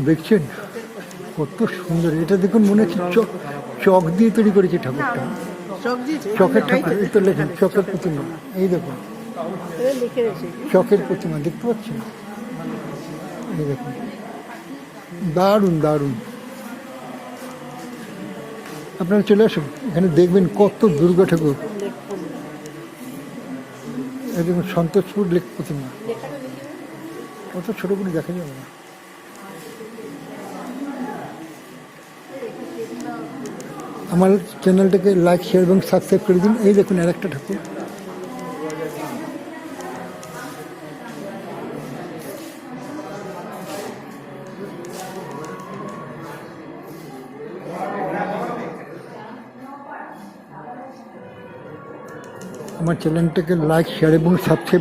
দেখছেন কত সুন্দর, এটা দেখুন মনে হচ্ছে চক দিয়ে তৈরি করেছে ঠাকুরটা। চকের ঠাকুর, এই তো লেখেন চকের প্রতিমা, এই দেখুন চকের প্রতিমা দেখতে পাচ্ছেন, এই দেখুন দারুণ দারুণ। আপনারা চলে আসুন, এখানে দেখবেন কত দুর্গা ঠাকুর। এই দেখুন সন্তোষপুর লেক প্রতিমা, কত ছোট করে দেখা যাবে না। আমার চ্যানেলটাকে লাইক শেয়ার এবং সাবস্ক্রাইব করে দিন। এই দেখুন আর একটা ঠাকুর, আমার চ্যানেলটাকে লাইক শেয়ার এবং সাবস্ক্রাইব